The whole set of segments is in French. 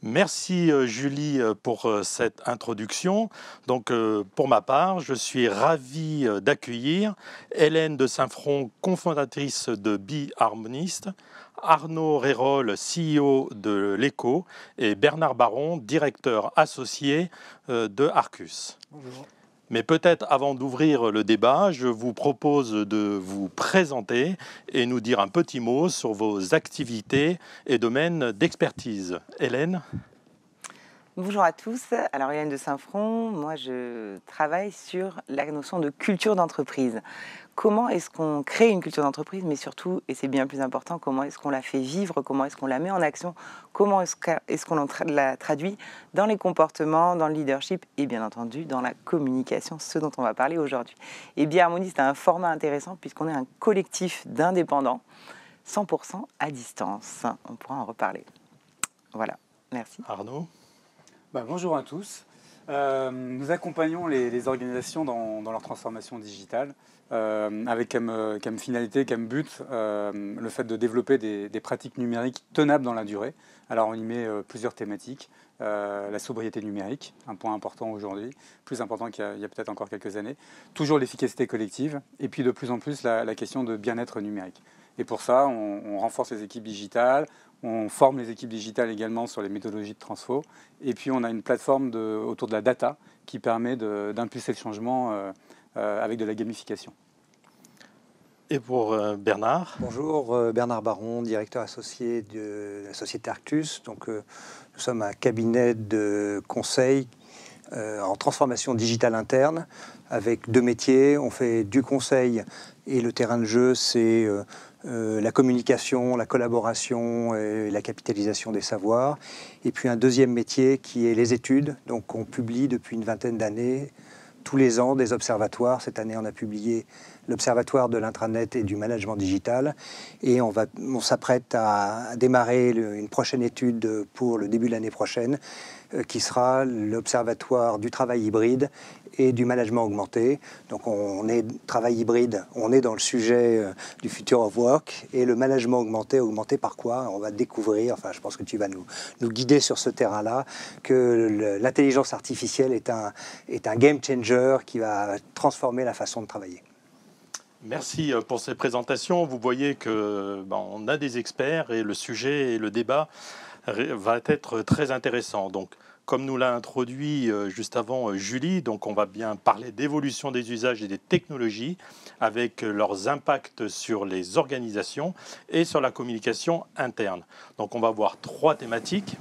Merci Julie pour cette introduction. Donc pour ma part, je suis ravi d'accueillir Hélène de Saint-Front, cofondatrice de Be Harmonist, Arnaud Rérol, CEO de l'ECO, et Bernard Baron, directeur associé de Arcus. Bonjour. Mais peut-être avant d'ouvrir le débat, je vous propose de vous présenter et nous dire un petit mot sur vos activités et domaines d'expertise. Hélène ? Bonjour à tous, alors Hélène de Saint-Front, moi je travaille sur la notion de culture d'entreprise. Comment est-ce qu'on crée une culture d'entreprise, mais surtout, et c'est bien plus important, comment est-ce qu'on la fait vivre, comment est-ce qu'on la met en action, comment est-ce qu'on la traduit dans les comportements, dans le leadership et bien entendu dans la communication, ce dont on va parler aujourd'hui. Et Be Harmonist a un format intéressant puisqu'on est un collectif d'indépendants, 100% à distance. On pourra en reparler. Voilà, merci. Arnaud ? Bonjour à tous. Nous accompagnons les organisations dans leur transformation digitale avec comme finalité, comme but, le fait de développer des pratiques numériques tenables dans la durée. Alors on y met plusieurs thématiques. La sobriété numérique, un point important aujourd'hui, plus important qu'il y a peut-être encore quelques années. Toujours l'efficacité collective et puis de plus en plus la question de bien-être numérique. Et pour ça, on renforce les équipes digitales, on forme les équipes digitales également sur les méthodologies de transfo. Et puis, on a une plateforme autour de la data qui permet d'impulser le changement avec de la gamification. Et pour Bernard ? Bonjour, Bernard Baron, directeur associé de la société Arcus. Donc, nous sommes un cabinet de conseil en transformation digitale interne avec deux métiers. On fait du conseil et le terrain de jeu, c'est la communication, la collaboration et la capitalisation des savoirs. Et puis un deuxième métier qui est les études. Donc on publie depuis une vingtaine d'années, tous les ans, des observatoires. Cette année, on a publié l'Observatoire de l'intranet et du management digital. Et on s'apprête à démarrer une prochaine étude pour le début de l'année prochaine, qui sera l'Observatoire du travail hybride et du management augmenté. Donc on est travail hybride, on est dans le sujet du future of work, et le management augmenté par quoi? On va découvrir, enfin je pense que tu vas nous guider sur ce terrain-là, que l'intelligence artificielle est un game changer qui va transformer la façon de travailler. Merci pour ces présentations. Vous voyez que on a des experts et le sujet et le débat va être très intéressant. Donc, comme nous l'a introduit juste avant Julie, donc on va bien parler d'évolution des usages et des technologies avec leurs impacts sur les organisations et sur la communication interne. Donc, on va voir trois thématiques.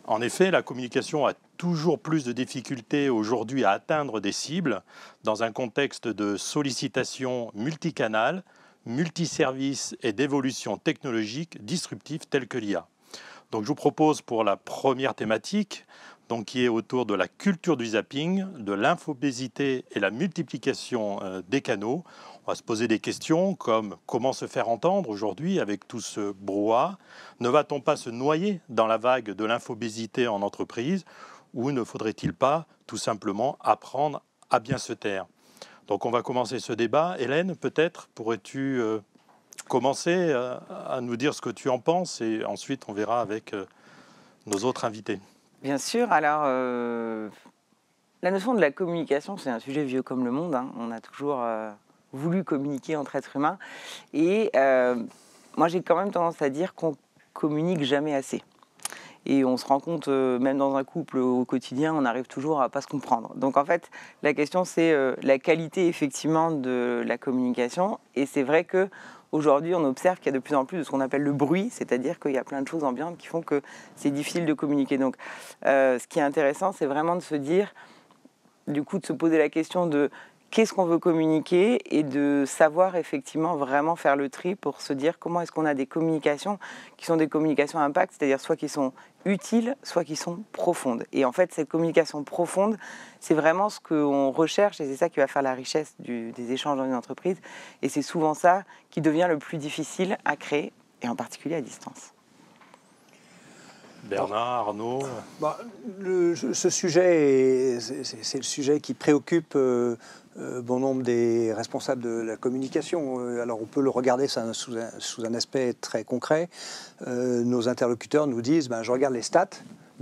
En effet, la communication a toujours plus de difficultés aujourd'hui à atteindre des cibles dans un contexte de sollicitation multicanale, multiservice et d'évolution technologique disruptive telle que l'IA. Donc je vous propose pour la première thématique, donc qui est autour de la culture du zapping, de l'infobésité et la multiplication des canaux. On va se poser des questions comme comment se faire entendre aujourd'hui avec tout ce brouhaha. Ne va-t-on pas se noyer dans la vague de l'infobésité en entreprise, ou ne faudrait-il pas tout simplement apprendre à bien se taire? Donc on va commencer ce débat. Hélène, peut-être pourrais-tu commencer à nous dire ce que tu en penses, et ensuite on verra avec nos autres invités. Bien sûr, alors la notion de la communication, c'est un sujet vieux comme le monde, hein. On a toujours voulu communiquer entre êtres humains, et moi j'ai quand même tendance à dire qu'on communique jamais assez. Et on se rend compte, même dans un couple au quotidien, on arrive toujours à ne pas se comprendre. Donc en fait, la question c'est la qualité effectivement de la communication, et c'est vrai que aujourd'hui, on observe qu'il y a de plus en plus de ce qu'on appelle le bruit, c'est-à-dire qu'il y a plein de choses ambiantes qui font que c'est difficile de communiquer. Donc, ce qui est intéressant, c'est vraiment de se dire, du coup, de se poser la question de qu'est-ce qu'on veut communiquer, et de savoir effectivement vraiment faire le tri pour se dire comment est-ce qu'on a des communications qui sont des communications à impact, c'est-à-dire soit qui sont utiles, soit qui sont profondes. Et en fait, cette communication profonde, c'est vraiment ce qu'on recherche, et c'est ça qui va faire la richesse des échanges dans une entreprise. Et c'est souvent ça qui devient le plus difficile à créer, et en particulier à distance. Bernard, Arnaud. Ce sujet, c'est le sujet qui préoccupe bon nombre des responsables de la communication. Alors on peut le regarder sous un aspect très concret. Nos interlocuteurs nous disent, je regarde les stats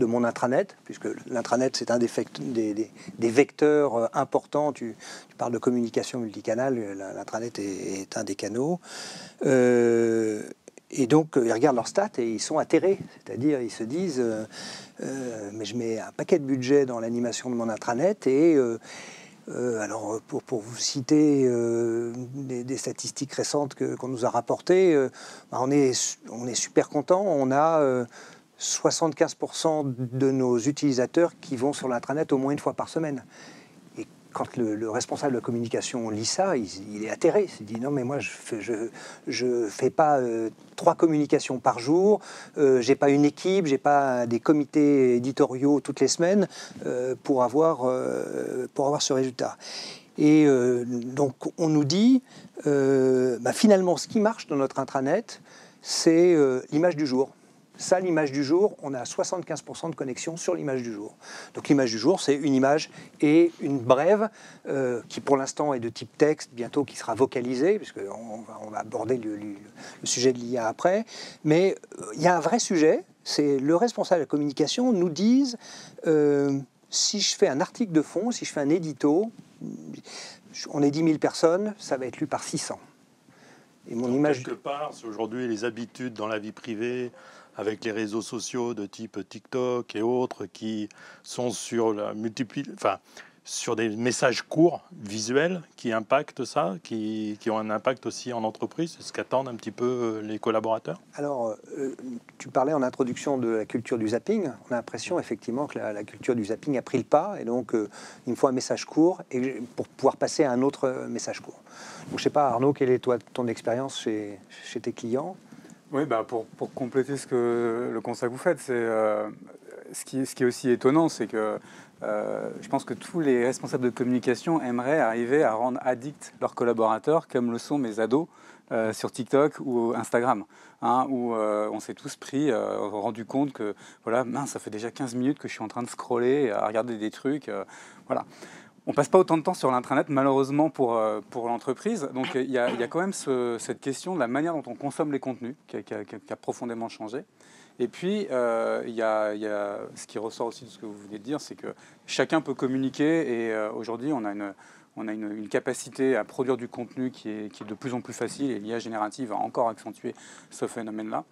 de mon intranet, puisque l'intranet, c'est un des vecteurs importants. Tu parles de communication multicanale, l'intranet est un des canaux. Et donc, ils regardent leurs stats et ils sont atterrés. C'est-à-dire, ils se disent mais je mets un paquet de budget dans l'animation de mon intranet et... alors, pour vous citer des statistiques récentes qu'on nous a rapportées, on est super content. On a 75% de nos utilisateurs qui vont sur l'intranet au moins une fois par semaine. Et quand le responsable de communication lit ça, il est atterré. Il se dit non mais moi je fais pas 3 communications par jour, j'ai pas une équipe, j'ai pas des comités éditoriaux toutes les semaines pour avoir ce résultat. Et donc on nous dit finalement ce qui marche dans notre intranet, c'est l'image du jour. Ça, l'image du jour, on a 75% de connexion sur l'image du jour. Donc l'image du jour, c'est une image et une brève qui pour l'instant est de type texte, bientôt qui sera vocalisée, puisqu'on va aborder le sujet de l'IA après. Mais il y a un vrai sujet, c'est le responsable de la communication nous dise si je fais un article de fond, si je fais un édito, on est 10 000 personnes, ça va être lu par 600. Et mon image... Quelque part, c'est aujourd'hui les habitudes dans la vie privée, avec les réseaux sociaux de type TikTok et autres qui sont sur sur des messages courts, visuels, qui impactent ça, qui ont un impact aussi en entreprise. C'est ce qu'attendent un petit peu les collaborateurs. Alors, tu parlais en introduction de la culture du zapping. On a l'impression effectivement que la culture du zapping a pris le pas. Et donc, il me faut un message court pour pouvoir passer à un autre message court. Donc, je ne sais pas, Arnaud, quelle est ton expérience chez tes clients ? Oui, pour compléter le constat que vous faites, c'est ce qui est aussi étonnant, c'est que je pense que tous les responsables de communication aimeraient arriver à rendre addicts leurs collaborateurs, comme le sont mes ados sur TikTok ou Instagram, où on s'est tous rendu compte que voilà, mince, ça fait déjà 15 minutes que je suis en train de scroller, à regarder des trucs, voilà. On passe pas autant de temps sur l'intranet, malheureusement, pour l'entreprise. Donc, il y a quand même cette question de la manière dont on consomme les contenus qui a profondément changé. Et puis, il y a ce qui ressort aussi de ce que vous venez de dire, c'est que chacun peut communiquer. Et aujourd'hui, on a une capacité à produire du contenu qui est de plus en plus facile. Et l'IA générative a encore accentué ce phénomène-là.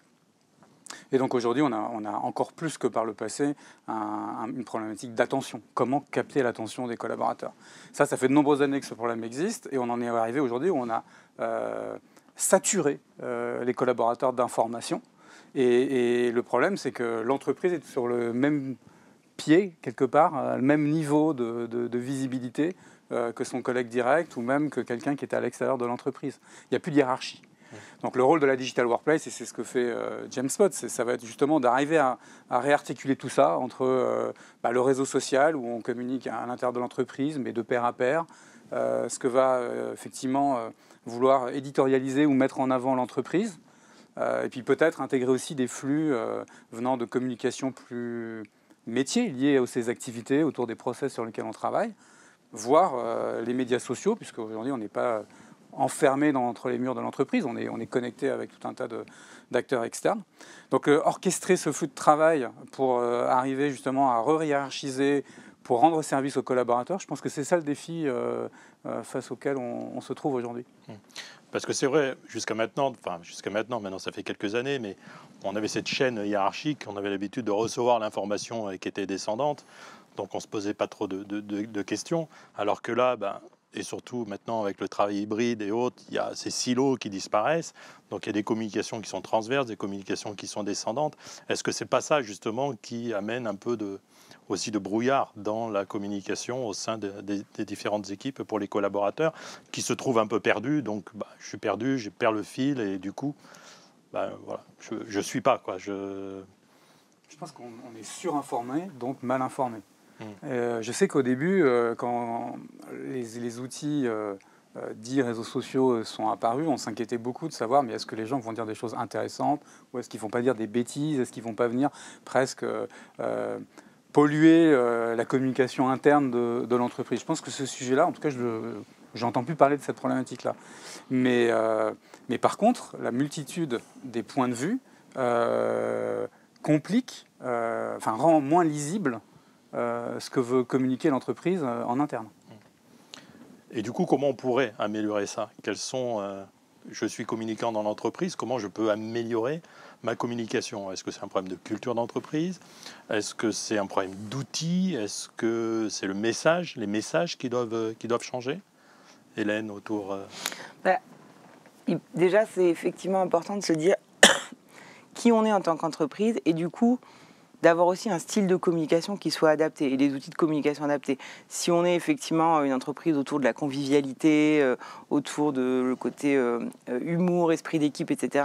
Et donc aujourd'hui, on a encore plus que par le passé une problématique d'attention. Comment capter l'attention des collaborateurs ? Ça fait de nombreuses années que ce problème existe et on en est arrivé aujourd'hui où on a saturé les collaborateurs d'informations. Et le problème, c'est que l'entreprise est sur le même pied, quelque part, le même niveau de visibilité que son collègue direct ou même que quelqu'un qui est à l'extérieur de l'entreprise. Il n'y a plus de hiérarchie. Donc le rôle de la Digital Workplace, et c'est ce que fait Jamespot, ça va être justement d'arriver à réarticuler tout ça entre le réseau social, où on communique à l'intérieur de l'entreprise, mais de pair à pair, ce que va effectivement vouloir éditorialiser ou mettre en avant l'entreprise, et puis peut-être intégrer aussi des flux venant de communication plus métiers, liés à ces activités autour des process sur lesquels on travaille, voire les médias sociaux, puisque aujourd'hui on n'est pas... enfermé entre les murs de l'entreprise, on est connecté avec tout un tas d'acteurs externes. Donc orchestrer ce flux de travail pour arriver justement à re-hiérarchiser, pour rendre service aux collaborateurs, je pense que c'est ça le défi face auquel on se trouve aujourd'hui. Parce que c'est vrai, jusqu'à maintenant, maintenant ça fait quelques années, mais on avait cette chaîne hiérarchique, on avait l'habitude de recevoir l'information qui était descendante, donc on ne se posait pas trop de questions, alors que là, et surtout maintenant avec le travail hybride et autres, il y a ces silos qui disparaissent. Donc il y a des communications qui sont transverses, des communications qui sont descendantes. Est-ce que c'est pas ça justement qui amène un peu aussi de brouillard dans la communication au sein des différentes équipes pour les collaborateurs qui se trouvent un peu perdus. Donc je suis perdu, je perds le fil et du coup, voilà, je suis pas quoi. Je pense qu'on est surinformé, donc mal informé. Je sais qu'au début, quand les outils dits réseaux sociaux sont apparus, on s'inquiétait beaucoup de savoir mais est-ce que les gens vont dire des choses intéressantes ou est-ce qu'ils ne vont pas dire des bêtises, est-ce qu'ils ne vont pas venir presque polluer la communication interne de l'entreprise. Je pense que ce sujet-là, en tout cas, j'entends plus parler de cette problématique-là. Mais par contre, la multitude des points de vue complique rend moins lisible ce que veut communiquer l'entreprise en interne. Et du coup, comment on pourrait améliorer ça? Je suis communicant dans l'entreprise, comment je peux améliorer ma communication? Est-ce que c'est un problème de culture d'entreprise? Est-ce que c'est un problème d'outils? Est-ce que c'est les messages qui doivent changer? Hélène, autour... Déjà, c'est effectivement important de se dire qui on est en tant qu'entreprise et du coup, d'avoir aussi un style de communication qui soit adapté et des outils de communication adaptés. Si on est effectivement une entreprise autour de la convivialité, autour de le côté humour, esprit d'équipe, etc.,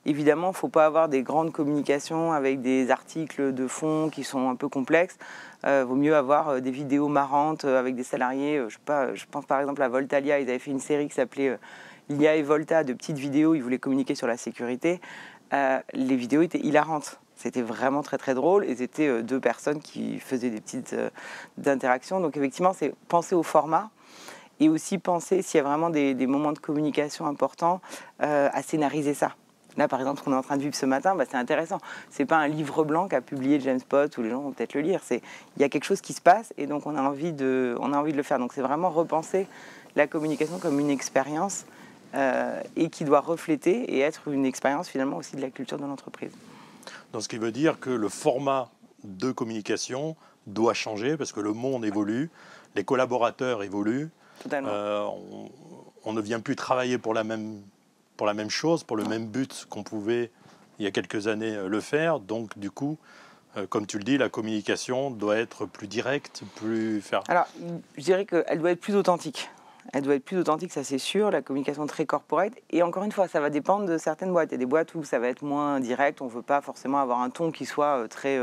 évidemment, il ne faut pas avoir des grandes communications avec des articles de fond qui sont un peu complexes. Vaut mieux avoir des vidéos marrantes avec des salariés. Je pense par exemple à Voltalia, ils avaient fait une série qui s'appelait Ilia et Volta, de petites vidéos, ils voulaient communiquer sur la sécurité. Les vidéos étaient hilarantes. C'était vraiment très très drôle et c'était deux personnes qui faisaient des petites interactions. Donc effectivement, c'est penser au format et aussi penser s'il y a vraiment des moments de communication importants à scénariser ça. Là, par exemple, ce qu'on est en train de vivre ce matin, c'est intéressant. C'est pas un livre blanc qu'a publié James Pott où les gens vont peut-être le lire. Il y a quelque chose qui se passe et donc on a envie de le faire. Donc c'est vraiment repenser la communication comme une expérience et qui doit refléter et être une expérience finalement aussi de la culture de l'entreprise. Donc, ce qui veut dire que le format de communication doit changer parce que le monde évolue, les collaborateurs évoluent. Totalement. On ne vient plus travailler pour la même chose, pour le même but qu'on pouvait il y a quelques années le faire. Donc du coup, comme tu le dis, la communication doit être plus directe, plus ferme. Alors, je dirais qu'elle doit être plus authentique. Elle doit être plus authentique, ça c'est sûr, la communication très corporate. Et encore une fois, ça va dépendre de certaines boîtes. Il y a des boîtes où ça va être moins direct, on ne veut pas forcément avoir un ton qui soit très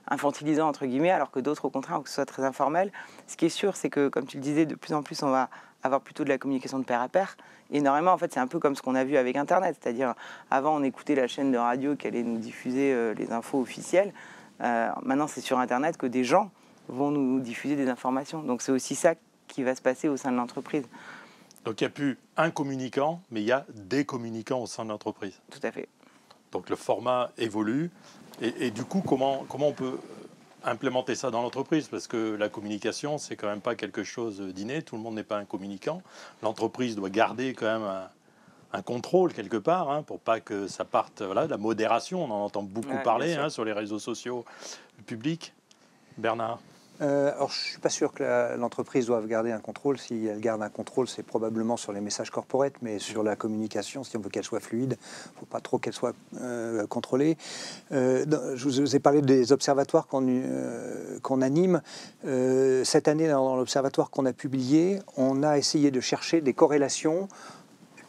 infantilisant, entre guillemets, alors que d'autres, au contraire, que ce soit très informel. Ce qui est sûr, c'est que, comme tu le disais, de plus en plus, on va avoir plutôt de la communication de pair à pair. Énormément, en fait, c'est un peu comme ce qu'on a vu avec Internet. C'est-à-dire, avant, on écoutait la chaîne de radio qui allait nous diffuser les infos officielles. Maintenant, c'est sur Internet que des gens vont nous diffuser des informations. Donc, c'est aussi ça qui va se passer au sein de l'entreprise. Donc il n'y a plus un communicant, mais il y a des communicants au sein de l'entreprise. Tout à fait. Donc le format évolue. Et du coup, comment on peut implémenter ça dans l'entreprise? Parce que la communication, c'est quand même pas quelque chose d'inné. Tout le monde n'est pas un communicant. L'entreprise doit garder quand même un contrôle quelque part, pour pas que ça parte. Voilà, la modération, on en entend beaucoup parler sur les réseaux sociaux publics. Bernard? Alors, je ne suis pas sûr que l'entreprise doive garder un contrôle. Si elle garde un contrôle, c'est probablement sur les messages corporate, mais sur la communication, si on veut qu'elle soit fluide, il ne faut pas trop qu'elle soit contrôlée. Je vous ai parlé des observatoires qu'on anime. Cette année, dans l'observatoire qu'on a publié, on a essayé de chercher des corrélations.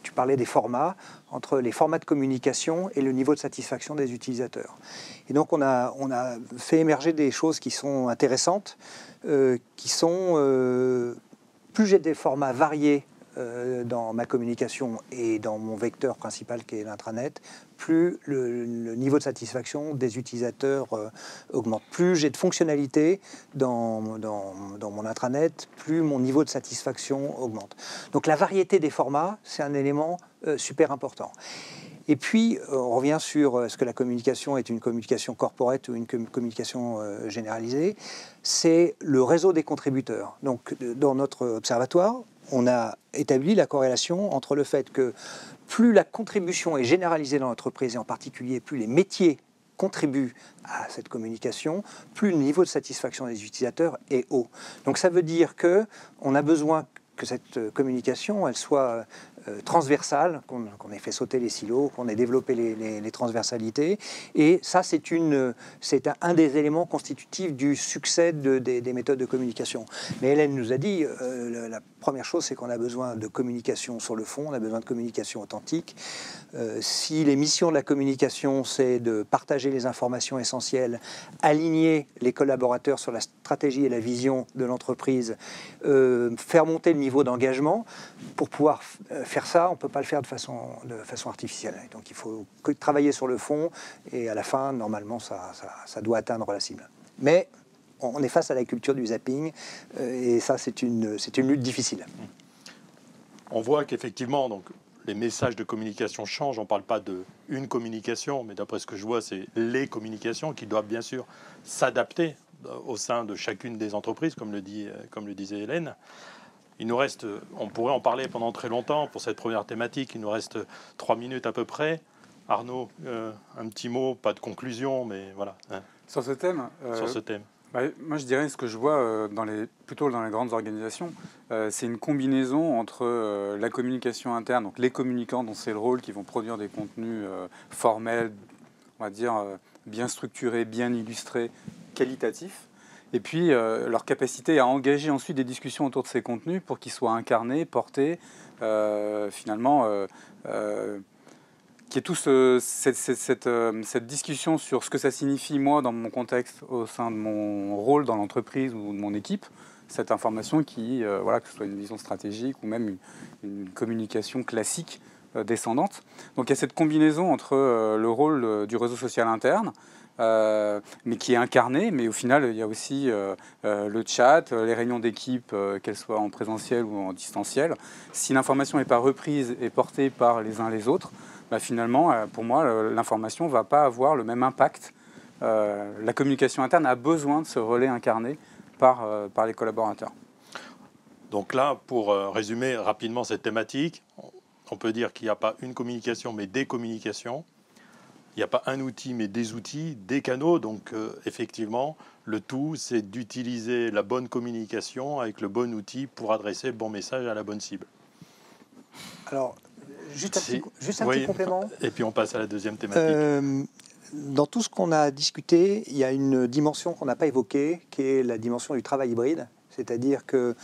Tu parlais des formats, entre les formats de communication et le niveau de satisfaction des utilisateurs. Et donc on a fait émerger des choses qui sont intéressantes, qui sont plus j'ai des formats variés dans ma communication et dans mon vecteur principal qui est l'intranet, plus le niveau de satisfaction des utilisateurs augmente. Plus j'ai de fonctionnalités dans mon intranet, plus mon niveau de satisfaction augmente. Donc la variété des formats, c'est un élément super important. Et puis, on revient sur est-ce que la communication est une communication corporate ou une communication généralisée. C'est le réseau des contributeurs. Donc, dans notre observatoire, on a établi la corrélation entre le fait que plus la contribution est généralisée dans l'entreprise, et en particulier plus les métiers contribuent à cette communication, plus le niveau de satisfaction des utilisateurs est haut. Donc ça veut dire qu'on a besoin que cette communication, elle soit transversale, qu'on ait fait sauter les silos, qu'on ait développé les transversalités. Et ça, c'est un des éléments constitutifs du succès des méthodes de communication. Mais Hélène nous a dit, la première chose, c'est qu'on a besoin de communication sur le fond, on a besoin de communication authentique. Si les missions de la communication, c'est de partager les informations essentielles, aligner les collaborateurs sur la stratégie et la vision de l'entreprise, faire monter le niveau d'engagement, pour pouvoir faire ça, on ne peut pas le faire de façon artificielle. Et donc il faut travailler sur le fond et à la fin, normalement, ça doit atteindre la cible. Mais on est face à la culture du zapping et ça, c'est une lutte difficile. On voit qu'effectivement, donc, les messages de communication changent. On ne parle pas d'une communication, mais d'après ce que je vois, c'est les communications qui doivent bien sûr s'adapter au sein de chacune des entreprises, comme le disait Hélène. Il nous reste, on pourrait en parler pendant très longtemps pour cette première thématique. Il nous reste 3 minutes à peu près. Arnaud, un petit mot, pas de conclusion, mais voilà. Sur ce thème, moi, je dirais ce que je vois plutôt dans les grandes organisations, c'est une combinaison entre la communication interne, donc les communicants dont c'est le rôle, qui vont produire des contenus formels, on va dire bien structurés, bien illustrés, qualitatifs, et puis leur capacité à engager ensuite des discussions autour de ces contenus pour qu'ils soient incarnés, portés, finalement, qu'il y ait toute cette discussion sur ce que ça signifie, moi, dans mon contexte, au sein de mon rôle dans l'entreprise ou de mon équipe, cette information qui, que ce soit une vision stratégique ou même une communication classique descendante. Donc il y a cette combinaison entre le rôle du réseau social interne, mais qui est incarné, mais au final, il y a aussi le chat, les réunions d'équipe, qu'elles soient en présentiel ou en distanciel. Si l'information n'est pas reprise et portée par les uns les autres, finalement, pour moi, l'information ne va pas avoir le même impact. La communication interne a besoin de ce relais incarné par les collaborateurs. Donc là, pour résumer rapidement cette thématique, on peut dire qu'il n'y a pas une communication, mais des communications. Il n'y a pas un outil, mais des outils, des canaux. Donc effectivement, le tout, c'est d'utiliser la bonne communication avec le bon outil pour adresser le bon message à la bonne cible. Alors, juste un petit complément. Et puis on passe à la deuxième thématique. Dans tout ce qu'on a discuté, il y a une dimension qu'on n'a pas évoquée, qui est la dimension du travail hybride. C'est-à-dire que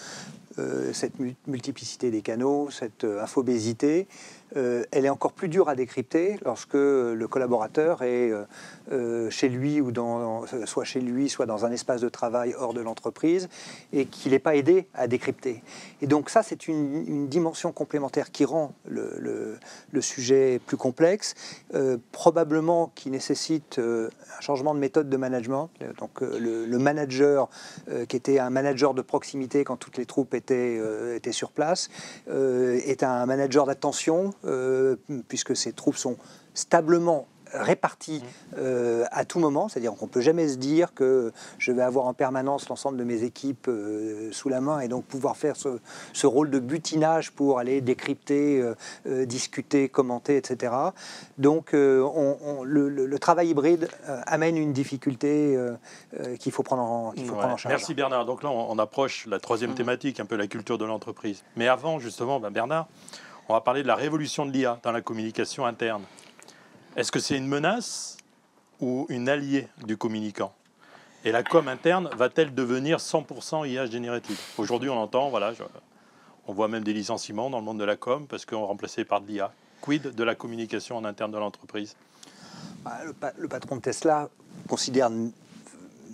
cette multiplicité des canaux, cette infobésité, elle est encore plus dure à décrypter lorsque le collaborateur est chez lui ou soit chez lui, soit dans un espace de travail hors de l'entreprise et qu'il n'est pas aidé à décrypter. Et donc ça, c'est une dimension complémentaire qui rend le sujet plus complexe, probablement qui nécessite un changement de méthode de management. Donc le manager, qui était un manager de proximité quand toutes les troupes étaient sur place, est un manager d'attention, puisque ces troupes sont stablement réparties à tout moment, c'est-à-dire qu'on ne peut jamais se dire que je vais avoir en permanence l'ensemble de mes équipes sous la main et donc pouvoir faire ce rôle de butinage pour aller décrypter, discuter, commenter, etc. Donc le travail hybride amène une difficulté qu'il faut prendre en charge. Merci Bernard. Donc là, on approche la troisième thématique, un peu la culture de l'entreprise. Mais avant, justement, Bernard, on va parler de la révolution de l'IA dans la communication interne. Est-ce que c'est une menace ou une alliée du communicant? Et la com interne va-t-elle devenir 100% IA générative? Aujourd'hui, on entend, on voit même des licenciements dans le monde de la com parce qu'on est remplacé par de l'IA. Quid de la communication en interne de l'entreprise? Le patron de Tesla considère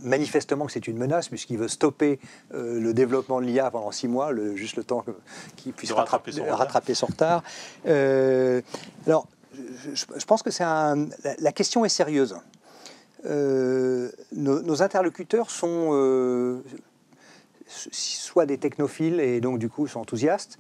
manifestement que c'est une menace puisqu'il veut stopper le développement de l'IA pendant 6 mois, juste le temps qu'il puisse rattraper son retard. Alors, je pense que la question est sérieuse. Nos interlocuteurs sont soit des technophiles et donc du coup sont enthousiastes,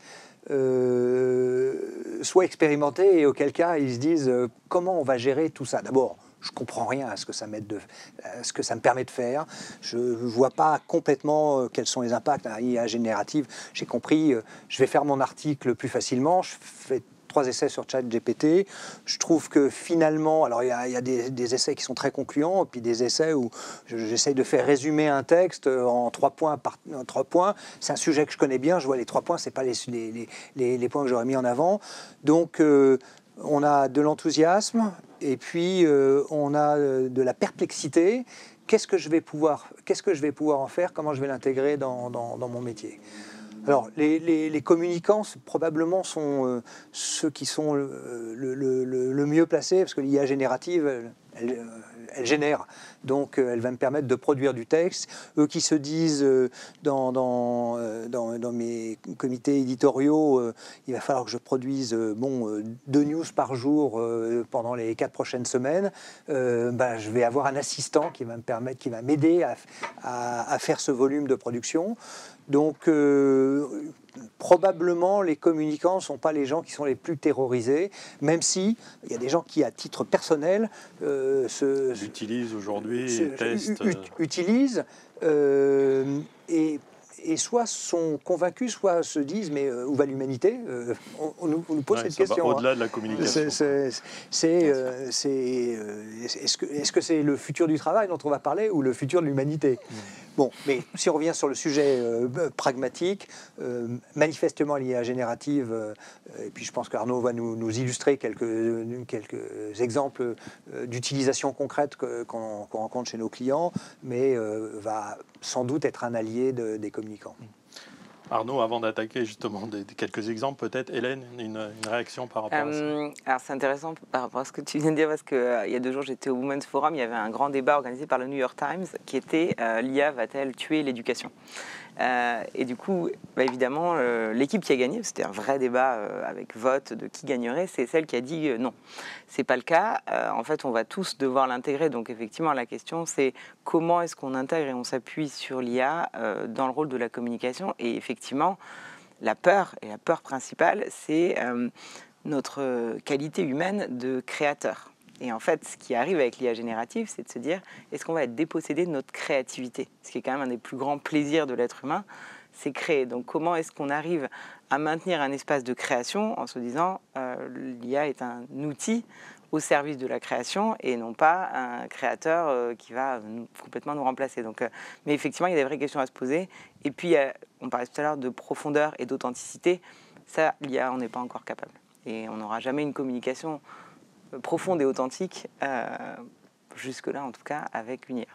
soit expérimentés et auquel cas ils se disent comment on va gérer tout ça. D'abord, je ne comprends rien à ce que ça me permet de faire. Je ne vois pas complètement quels sont les impacts à l'IA générative. J'ai compris, je vais faire mon article plus facilement. Je fais 3 essais sur ChatGPT. Je trouve que finalement, alors il y a des essais qui sont très concluants, et puis des essais où j'essaye de faire résumer un texte en 3 points. C'est un sujet que je connais bien. Je vois les 3 points, c'est pas les points que j'aurais mis en avant. Donc on a de l'enthousiasme et puis on a de la perplexité. Qu'est-ce que je vais pouvoir en faire? Comment je vais l'intégrer dans mon métier? Alors, les communicants, probablement, sont ceux qui sont le mieux placés, parce que l'IA générative, elle génère. Donc, elle va me permettre de produire du texte. Eux qui se disent dans mes comités éditoriaux, il va falloir que je produise 2 news par jour pendant les 4 prochaines semaines. Je vais avoir un assistant qui va m'aider à faire ce volume de production. Donc, probablement, les communicants ne sont pas les gens qui sont les plus terrorisés, même si il y a des gens qui, à titre personnel, utilisent aujourd'hui, testent. Utilisent et soit sont convaincus, soit se disent mais où va l'humanité? On nous pose cette question. Au-delà de la communication. Est-ce que c'est le futur du travail dont on va parler ou le futur de l'humanité? Bon, mais si on revient sur le sujet pragmatique, manifestement l'IA générative, et puis je pense qu'Arnaud va nous illustrer quelques exemples d'utilisation concrète qu'on rencontre chez nos clients, mais va sans doute être un allié des communicants. Arnaud, avant d'attaquer justement quelques exemples, peut-être, Hélène, une réaction par rapport à ça? Alors c'est intéressant par rapport à ce que tu viens de dire, parce qu'il y a 2 jours, j'étais au Women's Forum, il y avait un grand débat organisé par le New York Times qui était l'IA va-t-elle tuer l'éducation? Et du coup, évidemment, l'équipe qui a gagné, c'était un vrai débat avec vote de qui gagnerait, c'est celle qui a dit non. C'est pas le cas. En fait, on va tous devoir l'intégrer. Donc effectivement, la question, c'est comment est-ce qu'on intègre et on s'appuie sur l'IA dans le rôle de la communication. Et effectivement, la peur principale, c'est notre qualité humaine de créateur. Et en fait, ce qui arrive avec l'IA générative, c'est de se dire, est-ce qu'on va être dépossédé de notre créativité? Ce qui est quand même un des plus grands plaisirs de l'être humain, c'est créer. Donc comment est-ce qu'on arrive à maintenir un espace de création en se disant, l'IA est un outil au service de la création et non pas un créateur qui va complètement nous remplacer. Donc, mais effectivement, il y a des vraies questions à se poser. Et puis, on parlait tout à l'heure de profondeur et d'authenticité. Ça, l'IA, on n'est pas encore capable. Et on n'aura jamais une communication profonde et authentique, jusque-là en tout cas, avec une IA.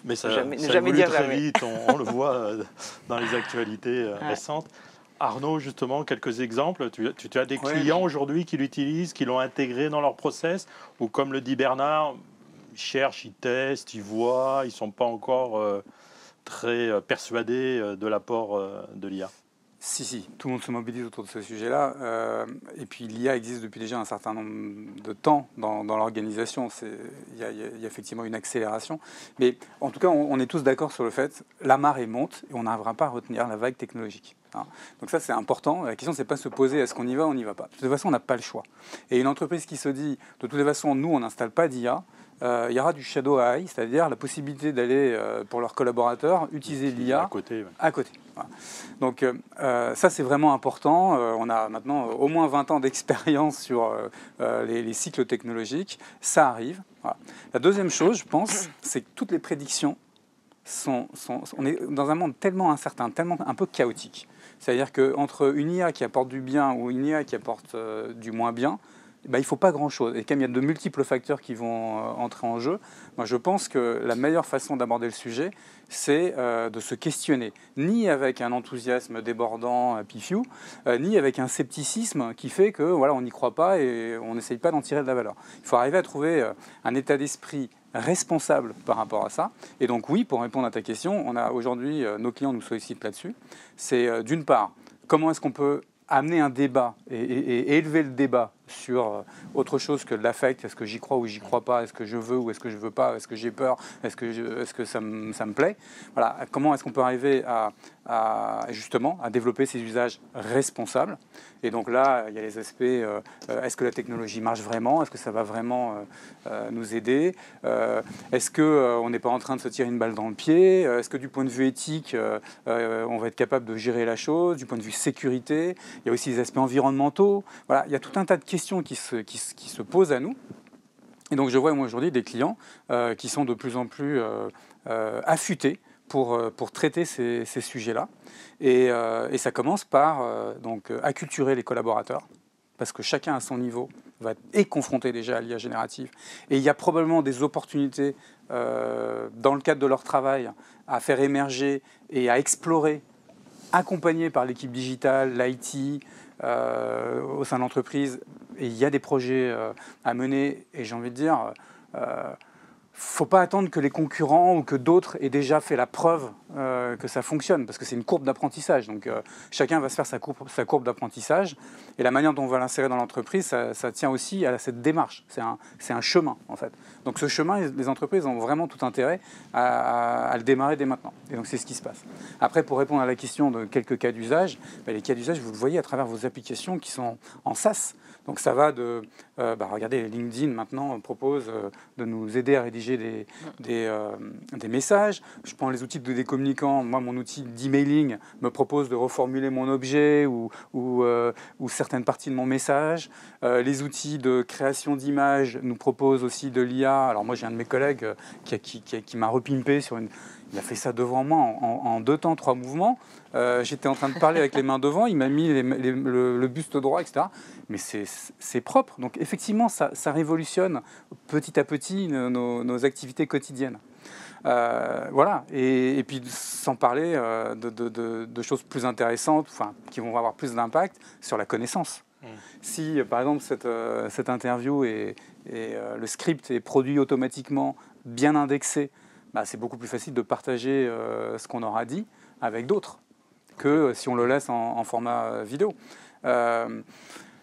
Mais ça jamais évolue dire très jamais. vite, on le voit dans les actualités récentes. Arnaud, justement, quelques exemples. Tu as des clients aujourd'hui qui l'utilisent, qui l'ont intégré dans leur process, ou comme le dit Bernard, ils cherchent, ils testent, ils voient, ils ne sont pas encore très persuadés de l'apport de l'IA. Si, tout le monde se mobilise autour de ce sujet-là. Et puis l'IA existe depuis déjà un certain nombre de temps dans l'organisation. Il y a effectivement une accélération. Mais en tout cas, on est tous d'accord sur le fait la marée monte et on n'arrivera pas à retenir la vague technologique. Donc ça, c'est important. La question, c'est pas se poser est-ce qu'on y va ou on n'y va pas. De toute façon, on n'a pas le choix. Et une entreprise qui se dit de toute façon, nous, on n'installe pas d'IA, il y aura du shadow AI, c'est-à-dire la possibilité d'aller, pour leurs collaborateurs, utiliser l'IA à côté. Voilà. Donc ça, c'est vraiment important. On a maintenant au moins 20 ans d'expérience sur les cycles technologiques. Ça arrive. Voilà. La deuxième chose, je pense, c'est que toutes les prédictions on est dans un monde tellement incertain, tellement un peu chaotique. C'est-à-dire qu'entre une IA qui apporte du bien ou une IA qui apporte du moins bien, il ne faut pas grand-chose. Et comme il y a de multiples facteurs qui vont entrer en jeu, moi, je pense que la meilleure façon d'aborder le sujet, c'est de se questionner, ni avec un enthousiasme débordant, pifiou, ni avec un scepticisme qui fait que voilà, on n'y croit pas et on n'essaye pas d'en tirer de la valeur. Il faut arriver à trouver un état d'esprit responsable par rapport à ça. Et donc oui, pour répondre à ta question, on a aujourd'hui, nos clients nous sollicitent là-dessus. C'est d'une part, comment est-ce qu'on peut amener un débat et élever le débat sur autre chose que de l'affect. Est-ce que j'y crois ou j'y crois pas? Est-ce que je veux ou est-ce que je veux pas? Est-ce que j'ai peur? Est-ce que ça me plaît? Voilà. Comment est-ce qu'on peut arriver à justement à développer ces usages responsables? Et donc là, il y a les aspects est-ce que la technologie marche vraiment? Est-ce que ça va vraiment nous aider? Est-ce qu'on n'est pas en train de se tirer une balle dans le pied? Est-ce que du point de vue éthique, on va être capable de gérer la chose? Du point de vue sécurité, il y a aussi les aspects environnementaux. Voilà, il y a tout un tas de questions qui se posent à nous. Et donc je vois moi aujourd'hui des clients qui sont de plus en plus affûtés pour traiter ces sujets-là. Et ça commence par donc acculturer les collaborateurs, parce que chacun à son niveau est confronté déjà à l'IA générative. Et il y a probablement des opportunités dans le cadre de leur travail à faire émerger et à explorer, accompagnés par l'équipe digitale, l'IT, au sein de l'entreprise. Et il y a des projets à mener, et j'ai envie de dire, faut pas attendre que les concurrents ou que d'autres aient déjà fait la preuve que ça fonctionne, parce que c'est une courbe d'apprentissage. Donc chacun va se faire sa courbe d'apprentissage, et la manière dont on va l'insérer dans l'entreprise, ça tient aussi à cette démarche. C'est un chemin, en fait. Donc ce chemin, les entreprises ont vraiment tout intérêt à le démarrer dès maintenant. Et donc c'est ce qui se passe. Après, pour répondre à la question de quelques cas d'usage, les cas d'usage, vous le voyez à travers vos applications qui sont en SaaS. Donc ça va de... regardez, LinkedIn maintenant propose de nous aider à rédiger des messages. Je prends les outils des communicants. Moi, mon outil d'emailing me propose de reformuler mon objet ou certaines parties de mon message. Les outils de création d'images nous proposent aussi de l'IA. Alors moi, j'ai un de mes collègues qui m'a repimpé sur une... Il a fait ça devant moi en 2 temps, 3 mouvements. J'étais en train de parler avec les mains devant, il m'a mis le buste droit, etc. Mais c'est propre. Donc effectivement, ça révolutionne petit à petit nos activités quotidiennes. Voilà. Et puis sans parler de choses plus intéressantes, qui vont avoir plus d'impact sur la connaissance. Si, par exemple, cette interview et le script est produit automatiquement, bien indexé, c'est beaucoup plus facile de partager ce qu'on aura dit avec d'autres que si on le laisse en format vidéo.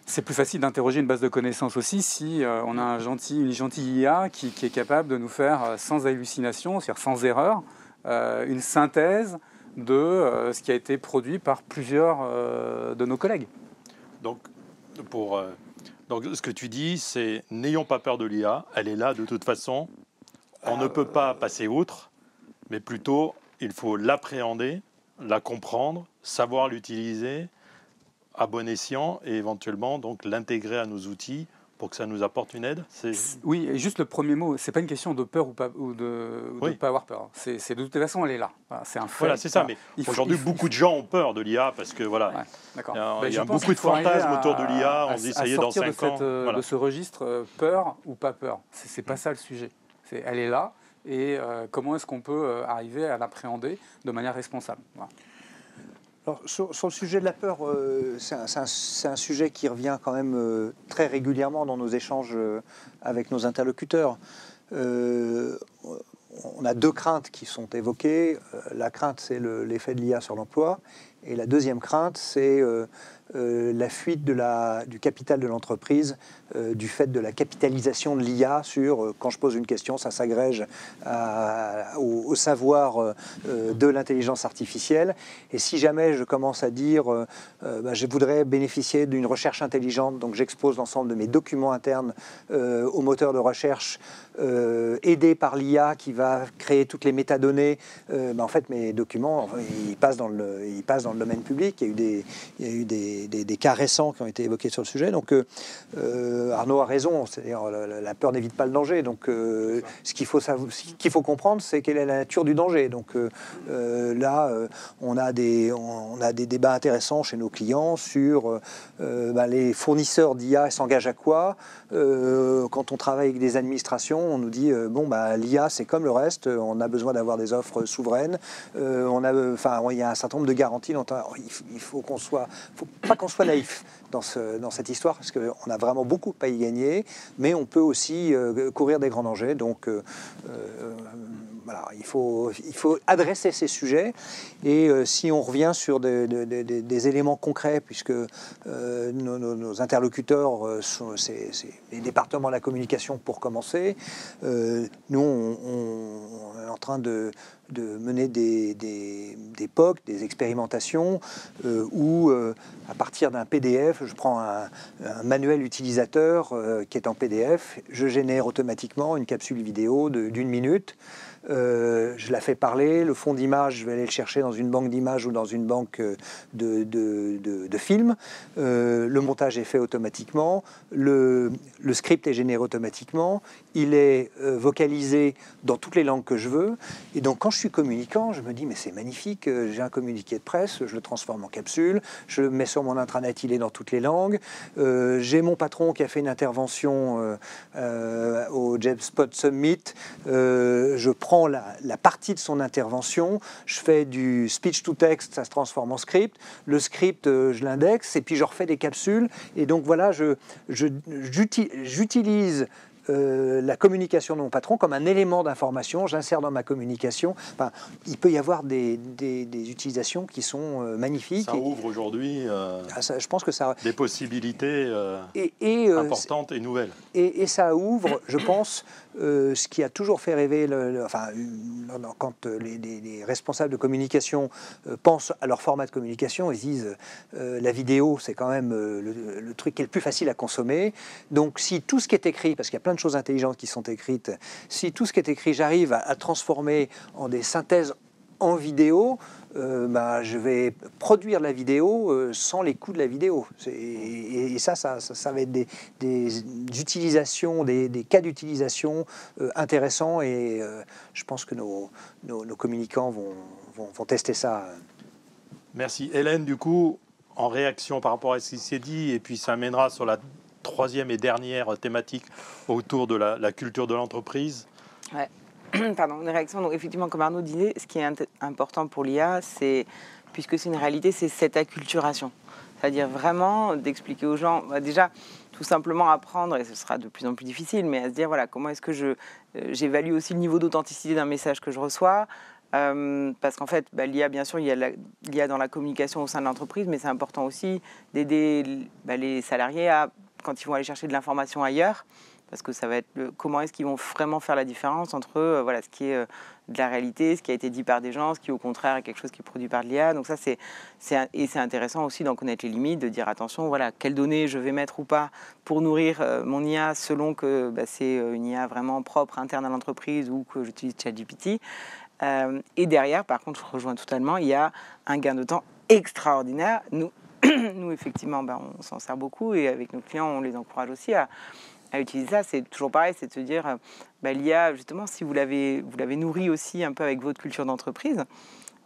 C'est plus facile d'interroger une base de connaissances aussi si on a une gentille IA qui est capable de nous faire sans hallucination, c'est-à-dire sans erreur, une synthèse de ce qui a été produit par plusieurs de nos collègues. Donc, ce que tu dis, c'est n'ayons pas peur de l'IA, elle est là de toute façon. On ne peut pas passer outre, mais plutôt il faut l'appréhender, la comprendre, savoir l'utiliser à bon escient et éventuellement donc l'intégrer à nos outils pour que ça nous apporte une aide. Oui, et juste le premier mot, c'est pas une question de peur ou de pas avoir peur. C'est de toute façon, elle est là. Voilà, c'est un fait. Voilà, c'est ça. Mais aujourd'hui, beaucoup de gens ont peur de l'IA parce que voilà, il y a beaucoup de fantasmes autour de l'IA. On se dit ça y est, dans 5 ans. De ce registre, peur ou pas peur. C'est pas ça le sujet. Elle est là, et comment est-ce qu'on peut arriver à l'appréhender de manière responsable. Voilà. Alors, sur le sujet de la peur, c'est un sujet qui revient quand même très régulièrement dans nos échanges avec nos interlocuteurs. On a 2 craintes qui sont évoquées. La crainte, c'est l'effet de l'IA sur l'emploi. Et la deuxième crainte, c'est la fuite du capital de l'entreprise, du fait de la capitalisation de l'IA sur, quand je pose une question, ça s'agrège au savoir de l'intelligence artificielle. Et si jamais je commence à dire, je voudrais bénéficier d'une recherche intelligente, donc j'expose l'ensemble de mes documents internes au moteur de recherche, aidé par l'IA qui va créer toutes les métadonnées, en fait mes documents, ils passent dans le domaine public. Il y a eu des cas récents qui ont été évoqués sur le sujet. Donc Arnaud a raison, c'est-à-dire la peur n'évite pas le danger. Donc ce qu'il faut comprendre, c'est quelle est la nature du danger. Donc là, on a des débats intéressants chez nos clients sur les fournisseurs d'IA s'engagent à quoi. Quand on travaille avec des administrations, on nous dit l'IA c'est comme le reste, on a besoin d'avoir des offres souveraines. Il y a un certain nombre de garanties. Il faut pas qu'on soit naïf dans cette histoire, parce qu'on a vraiment beaucoup à y gagner, mais on peut aussi courir des grands dangers. Donc il faut adresser ces sujets. Et si on revient sur des éléments concrets, puisque nos interlocuteurs c'est les départements de la communication pour commencer, nous on est en train de mener des POC, des expérimentations où, à partir d'un PDF, je prends un manuel utilisateur qui est en PDF, je génère automatiquement une capsule vidéo d'1 minute. Je la fais parler, le fond d'image, je vais aller le chercher dans une banque d'images ou dans une banque de films. Le montage est fait automatiquement, le script est généré automatiquement, il est vocalisé dans toutes les langues que je veux. Et donc quand je suis communicant, je me dis mais c'est magnifique, j'ai un communiqué de presse, je le transforme en capsule, je le mets sur mon intranet, il est dans toutes les langues. J'ai mon patron qui a fait une intervention au JetSpot Summit, je prends la partie de son intervention, je fais du speech to text, ça se transforme en script, le script je l'indexe et puis je refais des capsules, et donc voilà, j'utilise la communication de mon patron comme un élément d'information, j'insère dans ma communication. Enfin, il peut y avoir des utilisations qui sont magnifiques. Ça ouvre aujourd'hui je pense que ça, des possibilités importantes et nouvelles. Et ça ouvre, je pense, ce qui a toujours fait rêver, quand les responsables de communication pensent à leur format de communication, ils disent la vidéo, c'est quand même le truc qui est le plus facile à consommer. Donc si tout ce qui est écrit, parce qu'il y a plein de choses intelligentes qui sont écrites, si tout ce qui est écrit, j'arrive à transformer en des synthèses en vidéo, je vais produire la vidéo sans les coûts de la vidéo. Et ça va être des utilisations, des cas d'utilisation intéressants, et je pense que nos communicants vont tester ça. Merci. Hélène, du coup, en réaction par rapport à ce qui s'est dit, et puis ça mènera sur la troisième et dernière thématique autour de la culture de l'entreprise. Ouais. Pardon, une réaction. Donc effectivement, comme Arnaud disait, ce qui est important pour l'IA, c'est, puisque c'est une réalité, c'est cette acculturation. C'est-à-dire vraiment d'expliquer aux gens, déjà, tout simplement apprendre, et ce sera de plus en plus difficile, mais à se dire, voilà, comment est-ce que j'évalue aussi le niveau d'authenticité d'un message que je reçois. Parce qu'en fait, l'IA, bien sûr, il y a l'IA dans la communication au sein de l'entreprise, mais c'est important aussi d'aider les salariés quand ils vont aller chercher de l'information ailleurs, parce que ça va être comment est-ce qu'ils vont vraiment faire la différence entre ce qui est de la réalité, ce qui a été dit par des gens, ce qui au contraire est quelque chose qui est produit par de l'IA. Donc ça, c'est intéressant aussi d'en connaître les limites, de dire attention, voilà, quelles données je vais mettre ou pas pour nourrir mon IA selon que c'est une IA vraiment propre, interne à l'entreprise, ou que j'utilise ChatGPT. Et derrière, par contre, je rejoins totalement, il y a un gain de temps extraordinaire. Nous effectivement, on s'en sert beaucoup, et avec nos clients, on les encourage aussi à utiliser ça. C'est toujours pareil, c'est de se dire, l'IA, justement, si vous l'avez nourrie aussi un peu avec votre culture d'entreprise,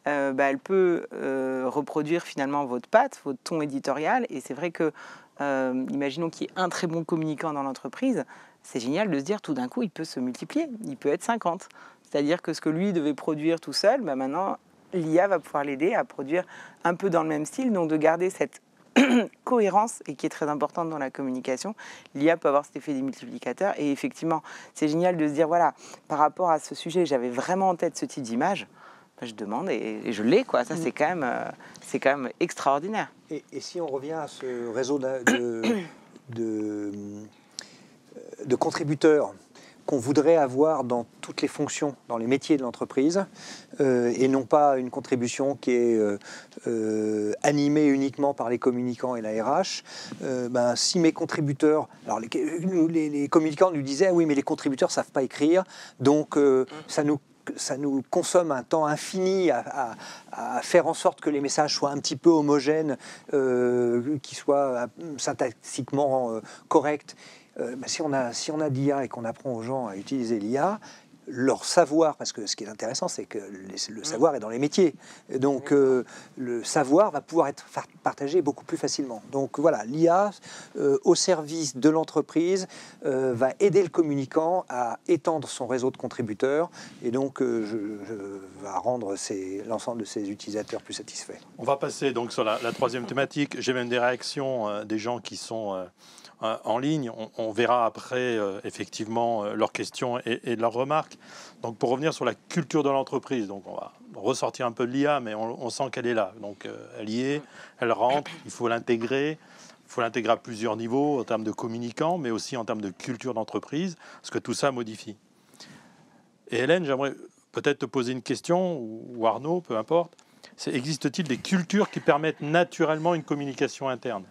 elle peut reproduire finalement votre patte, votre ton éditorial. Et c'est vrai que, imaginons qu'il y ait un très bon communicant dans l'entreprise, c'est génial de se dire, tout d'un coup, il peut se multiplier, il peut être 50. C'est-à-dire que ce que lui devait produire tout seul, maintenant, l'IA va pouvoir l'aider à produire un peu dans le même style, donc de garder cette cohérence, et qui est très importante dans la communication. L'IA peut avoir cet effet des multiplicateurs, et effectivement, c'est génial de se dire, voilà, par rapport à ce sujet, j'avais vraiment en tête ce type d'image, je demande et je l'ai, quoi. Ça, c'est quand même extraordinaire. Et si on revient à ce réseau de contributeurs qu'on voudrait avoir dans toutes les fonctions, dans les métiers de l'entreprise, et non pas une contribution qui est animée uniquement par les communicants et la RH. Si mes contributeurs... Alors les communicants nous disaient, oui, mais les contributeurs ne savent pas écrire, donc ça nous consomme un temps infini à faire en sorte que les messages soient un petit peu homogènes, qu'ils soient syntaxiquement corrects. Si on a d'IA et qu'on apprend aux gens à utiliser l'IA, leur savoir, parce que ce qui est intéressant, c'est que le savoir est dans les métiers. Donc, le savoir va pouvoir être partagé beaucoup plus facilement. Donc, voilà, l'IA, au service de l'entreprise, va aider le communicant à étendre son réseau de contributeurs, et donc, va rendre l'ensemble de ses utilisateurs plus satisfaits. On va passer donc sur la troisième thématique. J'ai même des réactions des gens qui sont en ligne. On verra après effectivement leurs questions et leurs remarques. Donc pour revenir sur la culture de l'entreprise, donc on va ressortir un peu de l'IA, mais on sent qu'elle est là. Donc elle y est, elle rentre, il faut l'intégrer. Il faut l'intégrer à plusieurs niveaux en termes de communicants, mais aussi en termes de culture d'entreprise, parce que tout ça modifie. Et Hélène, j'aimerais peut-être te poser une question, ou Arnaud, peu importe. Existe-t-il des cultures qui permettent naturellement une communication interne ?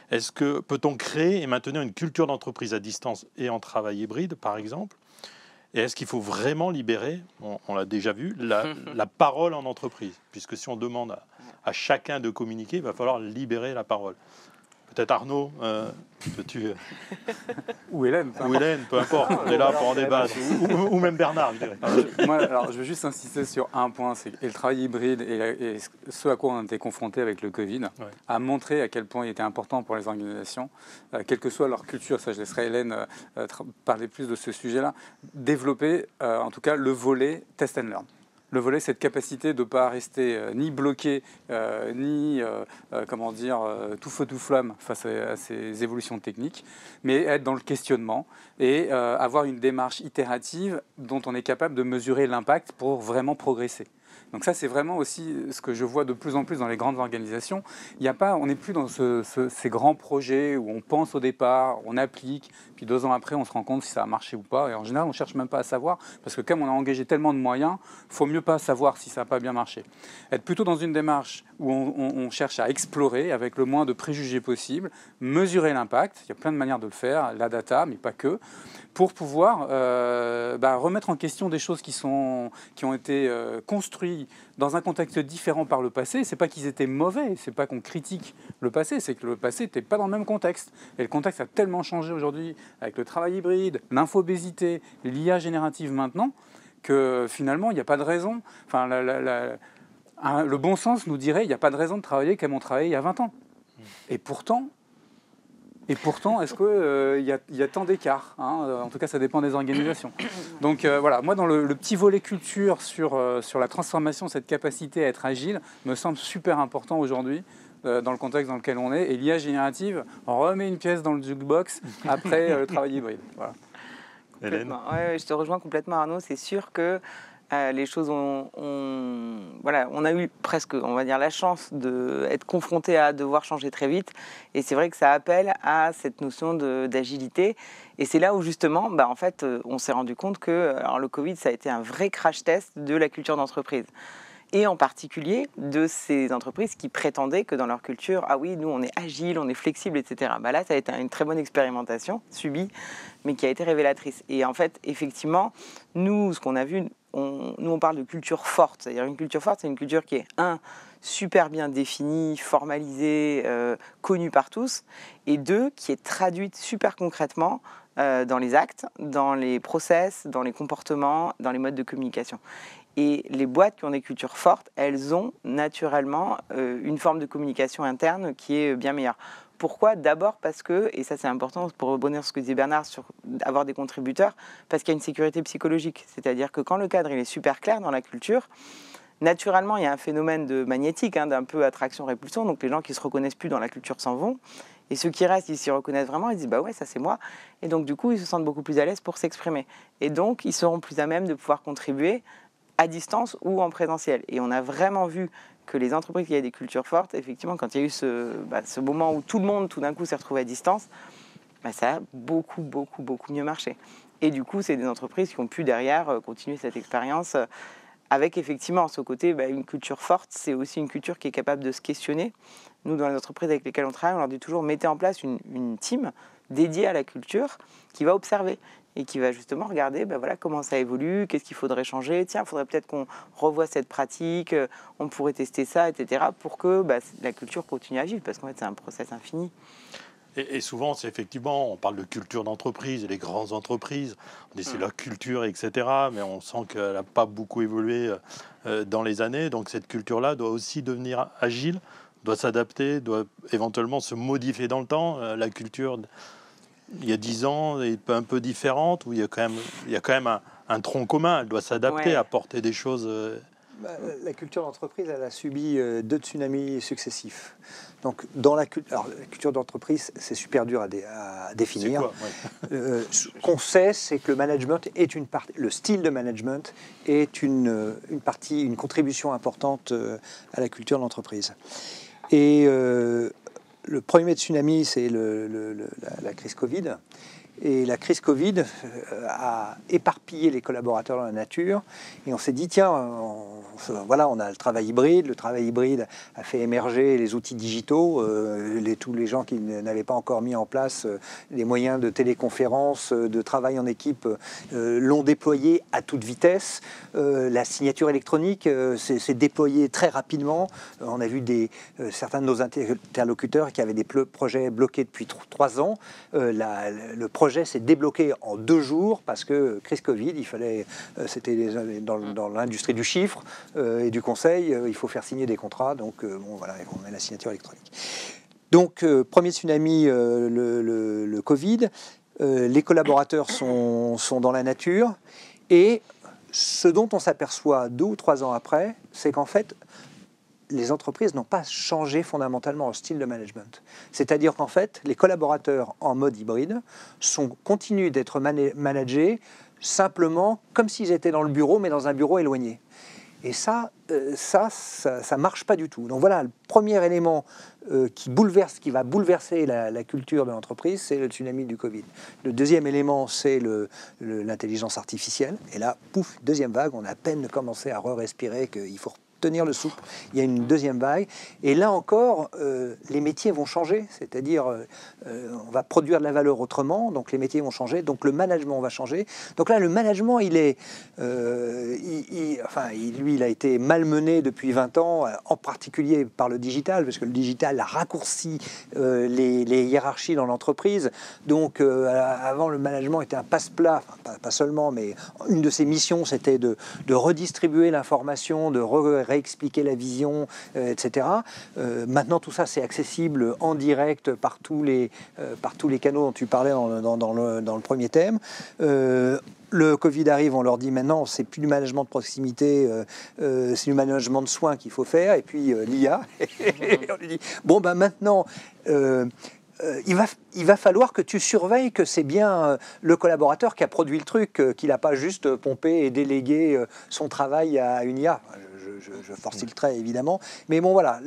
Peut-on créer et maintenir une culture d'entreprise à distance et en travail hybride, par exemple ? Et est-ce qu'il faut vraiment libérer, on l'a déjà vu, la parole en entreprise ? Puisque si on demande à chacun de communiquer, il va falloir libérer la parole. Peut-être Arnaud, peux-tu... Ou Hélène. Ou Hélène, peu importe, on est là pour en débattre. Ou même Bernard, je dirais. Alors, je veux juste insister sur un point, c'est que le travail hybride et ce à quoi on a été confronté avec le Covid a montré à quel point il était important pour les organisations, quelle que soit leur culture, ça je laisserai Hélène parler plus de ce sujet-là, développer en tout cas le volet test and learn. Le volet, cette capacité de ne pas rester ni bloqué, ni tout feu, tout flamme face à ces évolutions techniques, mais être dans le questionnement et avoir une démarche itérative dont on est capable de mesurer l'impact pour vraiment progresser. Donc ça, c'est vraiment aussi ce que je vois de plus en plus dans les grandes organisations. On n'est plus dans ces grands projets où on pense au départ, on applique, puis 2 ans après, on se rend compte si ça a marché ou pas. Et en général, on ne cherche même pas à savoir, parce que comme on a engagé tellement de moyens, il faut mieux pas savoir si ça n'a pas bien marché. Être plutôt dans une démarche où on cherche à explorer avec le moins de préjugés possible, mesurer l'impact. Il y a plein de manières de le faire, la data, mais pas que, pour pouvoir remettre en question des choses qui ont été construites dans un contexte différent par le passé. C'est pas qu'ils étaient mauvais, c'est pas qu'on critique le passé, c'est que le passé n'était pas dans le même contexte. Et le contexte a tellement changé aujourd'hui avec le travail hybride, l'infobésité, l'IA générative maintenant, que finalement, il n'y a pas de raison. Enfin, le bon sens nous dirait il n'y a pas de raison de travailler comme on travaillait il y a 20 ans. Et pourtant, est-ce qu'il y a tant d'écart, hein? En tout cas, ça dépend des organisations. Donc voilà, moi, dans le petit volet culture sur la transformation, cette capacité à être agile, me semble super important aujourd'hui, dans le contexte dans lequel on est. Et l'IA générative, on remet une pièce dans le jukebox après le travail hybride. Voilà. Hélène ? Ouais, je te rejoins complètement, Arnaud. C'est sûr que les choses on a eu presque, on va dire, la chance d'être confronté à devoir changer très vite. Et c'est vrai que ça appelle à cette notion d'agilité. Et c'est là où, justement, en fait, on s'est rendu compte que le Covid, ça a été un vrai crash test de la culture d'entreprise. Et en particulier de ces entreprises qui prétendaient que dans leur culture, ah oui, nous on est agile, on est flexible, etc. Là, ça a été une très bonne expérimentation subie, mais qui a été révélatrice. Et en fait, effectivement, nous, ce qu'on a vu, on parle de culture forte. C'est-à-dire une culture forte, c'est une culture qui est, super bien définie, formalisée, connue par tous, et 2, qui est traduite super concrètement dans les actes, dans les process, dans les comportements, dans les modes de communication. Et les boîtes qui ont des cultures fortes, elles ont naturellement une forme de communication interne qui est bien meilleure. Pourquoi ? D'abord parce que, et ça c'est important pour rebondir sur ce que disait Bernard, sur avoir des contributeurs, parce qu'il y a une sécurité psychologique. C'est-à-dire que quand le cadre il est super clair dans la culture, naturellement il y a un phénomène de magnétique, d'un peu attraction-répulsion, donc les gens qui ne se reconnaissent plus dans la culture s'en vont. Et ceux qui restent, ils s'y reconnaissent vraiment, ils disent « bah ouais, ça c'est moi ». Et donc du coup, ils se sentent beaucoup plus à l'aise pour s'exprimer. Et donc, ils seront plus à même de pouvoir contribuer à distance ou en présentiel. Et on a vraiment vu que les entreprises qui avaient des cultures fortes, effectivement, quand il y a eu ce moment où tout le monde, tout d'un coup, s'est retrouvé à distance, ça a beaucoup mieux marché. Et du coup, c'est des entreprises qui ont pu derrière continuer cette expérience avec effectivement ce côté, une culture forte, c'est aussi une culture qui est capable de se questionner. Nous, dans les entreprises avec lesquelles on travaille, on leur dit toujours, mettez en place une team dédiée à la culture qui va observer et qui va justement regarder comment ça évolue, qu'est-ce qu'il faudrait changer, tiens, il faudrait peut-être qu'on revoie cette pratique, on pourrait tester ça, etc., pour que la culture continue à vivre, parce qu'en fait, c'est un process infini. Et souvent, c'est effectivement, on parle de culture d'entreprise, et les grandes entreprises, on dit c'est leur culture, etc., mais on sent qu'elle n'a pas beaucoup évolué dans les années, donc cette culture-là doit aussi devenir agile, doit s'adapter, doit éventuellement se modifier dans le temps. La culture, il y a 10 ans, est un peu différente, où il y a quand même un tronc commun, elle doit s'adapter, apporter des choses... La culture d'entreprise, elle a subi 2 tsunamis successifs. Donc, la culture d'entreprise, c'est super dur à définir. Ce qu'on sait, c'est que le management est une partie, le style de management est une contribution importante à la culture d'entreprise. Et le premier tsunami, c'est la crise Covid. Et la crise Covid a éparpillé les collaborateurs dans la nature. Et on s'est dit, tiens, on a le travail hybride. Le travail hybride a fait émerger les outils digitaux. Tous les gens qui n'avaient pas encore mis en place les moyens de téléconférence, de travail en équipe, l'ont déployé à toute vitesse. La signature électronique s'est déployée très rapidement. On a vu certains de nos interlocuteurs qui avaient des projets bloqués depuis 3 ans. Le projet s'est débloqué en 2 jours parce que crise Covid, c'était dans l'industrie du chiffre et du conseil, il faut faire signer des contrats, donc on met la signature électronique. Donc premier tsunami, le Covid, les collaborateurs sont dans la nature et ce dont on s'aperçoit 2 ou 3 ans après, c'est qu'en fait, les entreprises n'ont pas changé fondamentalement leur style de management. C'est-à-dire qu'en fait, les collaborateurs en mode hybride continuent d'être managés simplement comme s'ils étaient dans le bureau, mais dans un bureau éloigné. Et ça marche pas du tout. Donc voilà, le premier élément qui va bouleverser la culture de l'entreprise, c'est le tsunami du Covid. Le deuxième élément, c'est l'intelligence artificielle. Et là, pouf, deuxième vague, on a à peine commencé à respirer qu'il faut tenir le souffle. Il y a une deuxième vague. Et là encore, les métiers vont changer. C'est-à-dire, on va produire de la valeur autrement. Donc, les métiers vont changer. Donc, le management va changer. Donc là, le management, il a été malmené depuis 20 ans, en particulier par le digital, parce que le digital a raccourci les hiérarchies dans l'entreprise. Donc, avant, le management était un passe-plat. Enfin, pas seulement, mais une de ses missions, c'était de redistribuer l'information, de réexpliquer la vision, etc. Maintenant, tout ça, c'est accessible en direct par tous les canaux dont tu parlais dans le premier thème. Le Covid arrive, on leur dit maintenant, c'est plus du management de proximité, c'est du management de soins qu'il faut faire, et puis l'IA. On lui dit, bon, ben maintenant... il va falloir que tu surveilles que c'est bien le collaborateur qui a produit le truc, qu'il n'a pas juste pompé et délégué son travail à une IA. Je force le trait, évidemment. Mais bon, voilà,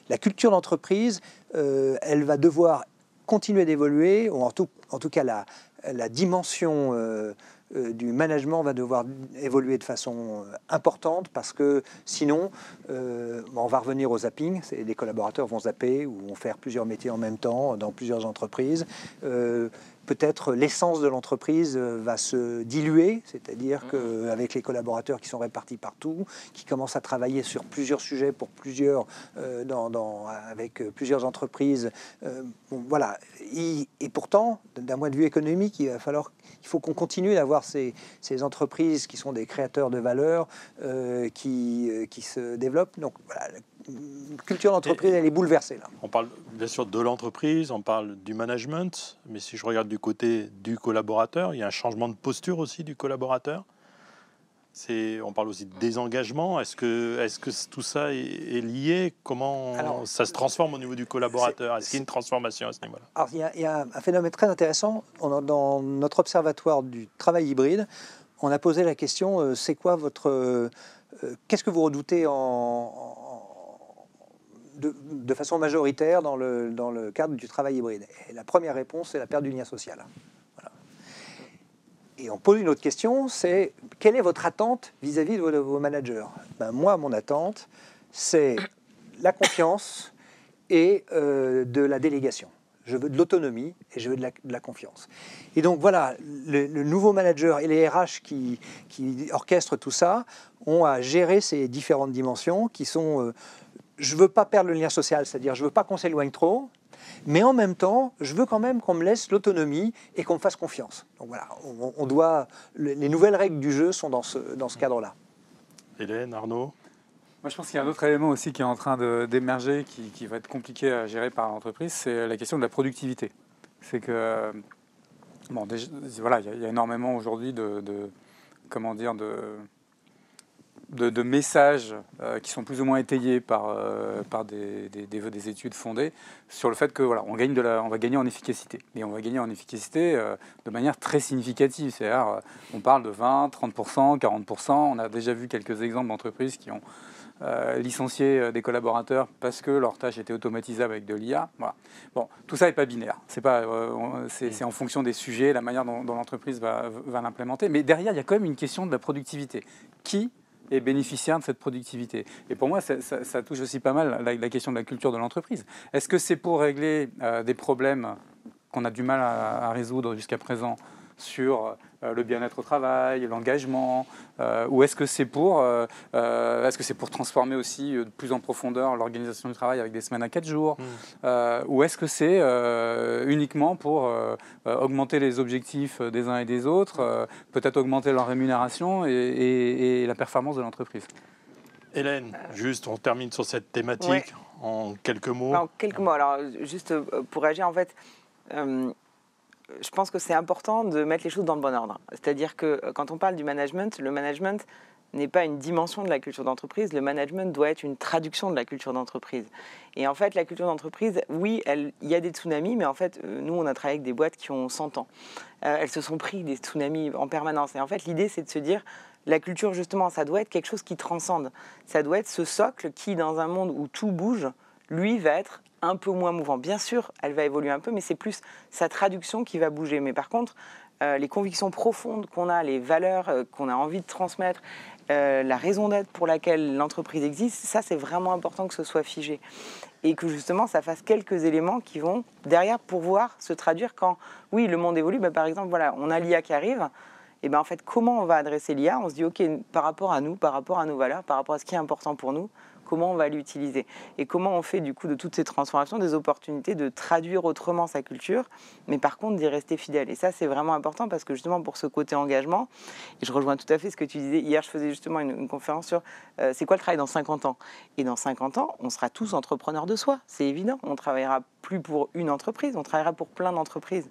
la culture d'entreprise, elle va devoir continuer d'évoluer, ou en tout cas, la dimension du management va devoir évoluer de façon importante, parce que sinon, on va revenir au zapping. Les collaborateurs vont zapper ou vont faire plusieurs métiers en même temps dans plusieurs entreprises. Peut-être l'essence de l'entreprise va se diluer, c'est-à-dire qu'avec les collaborateurs qui sont répartis partout, qui commencent à travailler sur plusieurs sujets pour avec plusieurs entreprises, voilà. Et pourtant, d'un point de vue économique, il faut qu'on continue d'avoir ces entreprises qui sont des créateurs de valeur, qui se développent. Donc voilà, la culture d'entreprise, elle est bouleversée là. On parle bien sûr de l'entreprise, on parle du management, mais si je regarde du côté du collaborateur, il y a un changement de posture aussi du collaborateur. On parle aussi de désengagement. Est-ce que tout ça est lié? Comment ça se transforme au niveau du collaborateur? Est-ce qu'il y a une transformation à ce niveau-là? Alors, il y a un phénomène très intéressant. Dans notre observatoire du travail hybride, on a posé la question, c'est quoi qu'est-ce que vous redoutez de façon majoritaire dans le cadre du travail hybride? Et la première réponse, c'est la perte du lien social. Voilà. Et on pose une autre question, c'est quelle est votre attente vis-à-vis de vos managers? Moi, mon attente, c'est la confiance et de la délégation. Je veux de l'autonomie et je veux de la confiance. Et donc voilà, le nouveau manager et les RH qui orchestrent tout ça ont à gérer ces différentes dimensions qui sont... je ne veux pas perdre le lien social, c'est-à-dire je ne veux pas qu'on s'éloigne trop, mais en même temps, je veux quand même qu'on me laisse l'autonomie et qu'on me fasse confiance. Donc voilà, les nouvelles règles du jeu sont dans ce cadre-là. Hélène, Arnaud? Moi, je pense qu'il y a un autre élément aussi qui est en train d'émerger, qui va être compliqué à gérer par l'entreprise, c'est la question de la productivité. C'est que, bon, déjà, voilà, il y a énormément aujourd'hui de messages qui sont plus ou moins étayés par des études fondées sur le fait que voilà, on va gagner en efficacité. Et on va gagner en efficacité de manière très significative. C'est-à-dire, on parle de 20, 30%, 40%. On a déjà vu quelques exemples d'entreprises qui ont licencié des collaborateurs parce que leur tâche était automatisable avec de l'IA. Voilà. Bon, tout ça n'est pas binaire. C'est en fonction des sujets, la manière dont l'entreprise va l'implémenter. Mais derrière, il y a quand même une question de la productivité. Qui est bénéficiaire de cette productivité? Et pour moi, ça touche aussi pas mal la question de la culture de l'entreprise. Est-ce que c'est pour régler des problèmes qu'on a du mal à résoudre jusqu'à présent sur le bien-être au travail, l'engagement, ou est-ce que c'est pour transformer aussi de plus en profondeur l'organisation du travail avec des semaines à 4 jours, ou est-ce que c'est uniquement pour augmenter les objectifs des uns et des autres, peut-être augmenter leur rémunération et la performance de l'entreprise? Hélène, juste, on termine sur cette thématique en quelques mots. En quelques mots, alors juste pour réagir, en fait, je pense que c'est important de mettre les choses dans le bon ordre. C'est-à-dire que quand on parle du management, le management n'est pas une dimension de la culture d'entreprise. Le management doit être une traduction de la culture d'entreprise. Et en fait, la culture d'entreprise, oui, il y a des tsunamis, mais en fait, nous, on a travaillé avec des boîtes qui ont 100 ans. Elles se sont pris des tsunamis en permanence. Et en fait, l'idée, c'est de se dire, la culture, justement, ça doit être quelque chose qui transcende. Ça doit être ce socle qui, dans un monde où tout bouge, lui, va être un peu moins mouvant. Bien sûr, elle va évoluer un peu, mais c'est plus sa traduction qui va bouger. Mais par contre, les convictions profondes qu'on a, les valeurs qu'on a envie de transmettre, la raison d'être pour laquelle l'entreprise existe, ça, c'est vraiment important que ce soit figé. Et que justement, ça fasse quelques éléments qui vont derrière pouvoir se traduire quand, oui, le monde évolue. Par exemple, voilà, on a l'IA qui arrive. Et en fait, comment on va adresser l'IA? On se dit, OK, par rapport à nous, par rapport à nos valeurs, par rapport à ce qui est important pour nous, comment on va l'utiliser? Et comment on fait du coup de toutes ces transformations des opportunités de traduire autrement sa culture, mais par contre d'y rester fidèle. Et ça, c'est vraiment important parce que justement pour ce côté engagement, et je rejoins tout à fait ce que tu disais, hier je faisais justement une conférence sur c'est quoi le travail dans 50 ans? Et dans 50 ans, on sera tous entrepreneurs de soi, c'est évident. On ne travaillera plus pour une entreprise, on travaillera pour plein d'entreprises.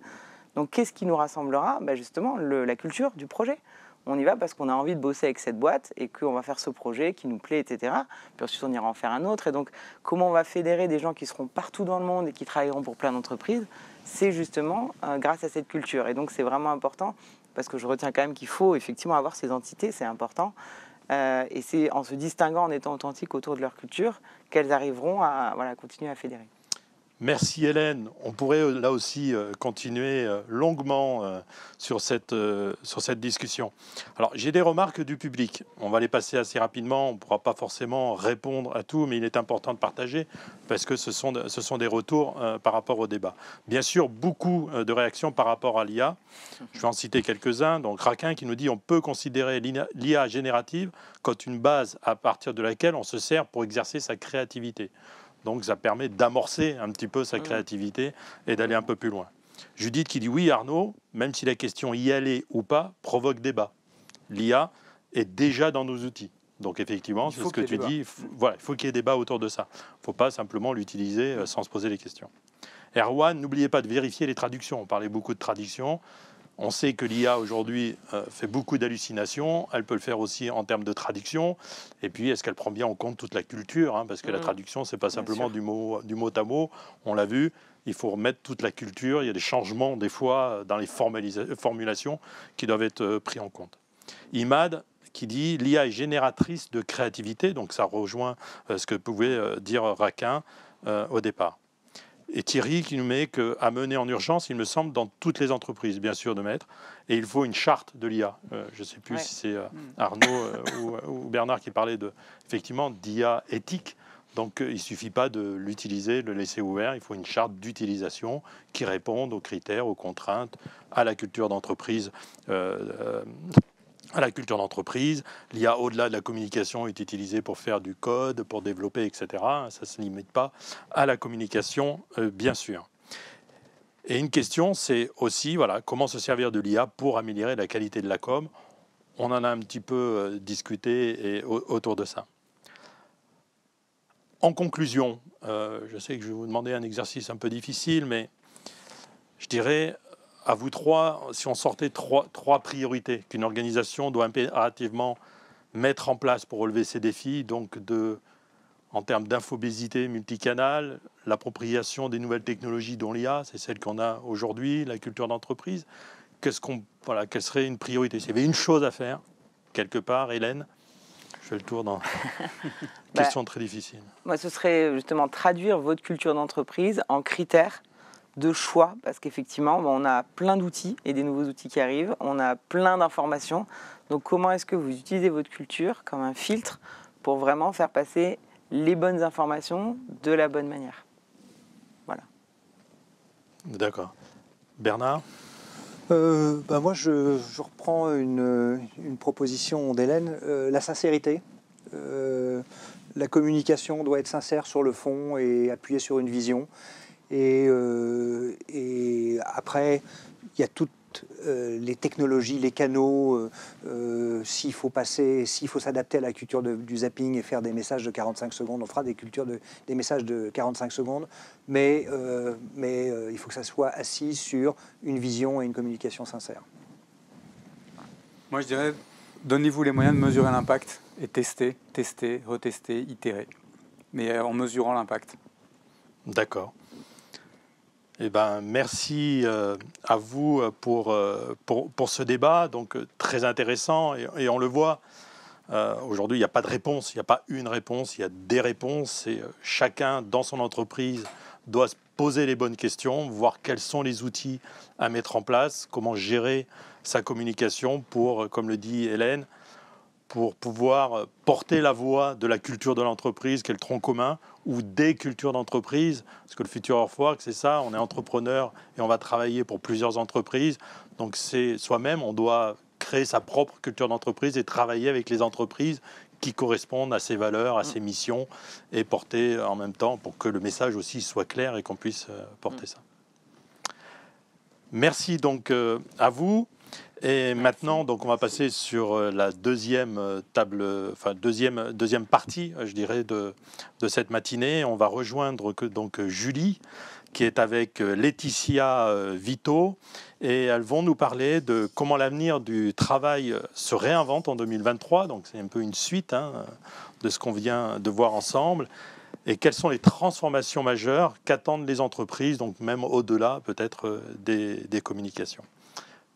Donc qu'est-ce qui nous rassemblera? Justement, la culture du projet. On y va parce qu'on a envie de bosser avec cette boîte et qu'on va faire ce projet qui nous plaît, etc. Puis ensuite, on ira en faire un autre. Et donc, comment on va fédérer des gens qui seront partout dans le monde et qui travailleront pour plein d'entreprises? C'est justement grâce à cette culture. Et donc, c'est vraiment important parce que je retiens quand même qu'il faut effectivement avoir ces entités, c'est important. Et c'est en se distinguant, en étant authentique autour de leur culture, qu'elles arriveront à continuer à fédérer. Merci Hélène. On pourrait là aussi continuer longuement sur cette discussion. Alors j'ai des remarques du public. On va les passer assez rapidement. On ne pourra pas forcément répondre à tout, mais il est important de partager parce que ce sont des retours par rapport au débat. Bien sûr, beaucoup de réactions par rapport à l'IA. Je vais en citer quelques-uns. Donc Raquin qui nous dit on peut considérer l'IA générative comme une base à partir de laquelle on se sert pour exercer sa créativité. Donc ça permet d'amorcer un petit peu sa créativité et d'aller un peu plus loin. Judith qui dit oui Arnaud, même si la question y aller ou pas provoque débat. L'IA est déjà dans nos outils. Donc effectivement, c'est ce que tu dis, il faut qu'il y ait débat autour de ça. Il ne faut pas simplement l'utiliser sans se poser les questions. Erwan, n'oubliez pas de vérifier les traductions. On parlait beaucoup de traductions. On sait que l'IA aujourd'hui fait beaucoup d'hallucinations. Elle peut le faire aussi en termes de traduction. Et puis, est-ce qu'elle prend bien en compte toute la culture, parce que la traduction, c'est pas simplement du mot à mot. On l'a vu. Il faut remettre toute la culture. Il y a des changements des fois dans les formulations qui doivent être pris en compte. Imad qui dit l'IA est génératrice de créativité. Donc, ça rejoint ce que pouvait dire Raquin au départ. Et Thierry qui nous met qu'à mener en urgence, il me semble, dans toutes les entreprises, bien sûr, de mettre. Et il faut une charte de l'IA. Je ne sais plus si c'est Arnaud ou Bernard qui parlait effectivement d'IA éthique. Donc, il ne suffit pas de l'utiliser, de le laisser ouvert. Il faut une charte d'utilisation qui réponde aux critères, aux contraintes, à la culture d'entreprise. L'IA, au-delà de la communication, est utilisée pour faire du code, pour développer, etc. Ça ne se limite pas à la communication, bien sûr. Et une question, c'est aussi comment se servir de l'IA pour améliorer la qualité de la com. On en a un petit peu discuté autour de ça. En conclusion, je sais que je vais vous demander un exercice un peu difficile, mais je dirais à vous trois, si on sortait trois priorités qu'une organisation doit impérativement mettre en place pour relever ces défis, donc en termes d'infobésité multicanale, l'appropriation des nouvelles technologies dont l'IA, c'est celle qu'on a aujourd'hui, la culture d'entreprise, quelle serait une priorité? S'il y avait une chose à faire, quelque part, Hélène, je fais le tour dans question très difficile. Moi, ce serait justement traduire votre culture d'entreprise en critères de choix, parce qu'effectivement, on a plein d'outils et des nouveaux outils qui arrivent, on a plein d'informations. Donc, comment est-ce que vous utilisez votre culture comme un filtre pour vraiment faire passer les bonnes informations de la bonne manière? Voilà. D'accord. Bernard? Moi, je reprends une proposition d'Hélène, la sincérité. La communication doit être sincère sur le fond et appuyée sur une vision. Et après, il y a toutes les technologies, les canaux, s'il faut s'adapter à la culture du zapping et faire des messages de 45 secondes, on fera des messages de 45 secondes, mais il faut que ça soit assis sur une vision et une communication sincère. Moi, je dirais, donnez-vous les moyens de mesurer l'impact et tester, retester, itérer, mais en mesurant l'impact. D'accord. Eh ben, merci à vous pour ce débat, donc très intéressant, et on le voit, aujourd'hui il n'y a pas de réponse, il n'y a pas une réponse, il y a des réponses, et chacun dans son entreprise doit se poser les bonnes questions, voir quels sont les outils à mettre en place, comment gérer sa communication pour, comme le dit Hélène, pour pouvoir porter la voix de la culture de l'entreprise, qui est le tronc commun, ou des cultures d'entreprise, parce que le Future of Work, c'est ça, on est entrepreneur et on va travailler pour plusieurs entreprises, donc c'est soi-même, on doit créer sa propre culture d'entreprise et travailler avec les entreprises qui correspondent à ses valeurs, à ses missions, et porter en même temps pour que le message aussi soit clair et qu'on puisse porter ça. Merci donc à vous. Et maintenant, donc, on va passer sur la deuxième deuxième partie, je dirais, de cette matinée. On va rejoindre donc Julie, qui est avec Laetitia Vito, et elles vont nous parler de comment l'avenir du travail se réinvente en 2023. Donc, c'est un peu une suite de ce qu'on vient de voir ensemble. Et quelles sont les transformations majeures qu'attendent les entreprises, donc même au-delà peut-être des communications.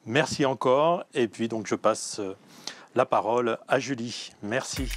Merci encore, et puis donc je passe la parole à Julie. Merci.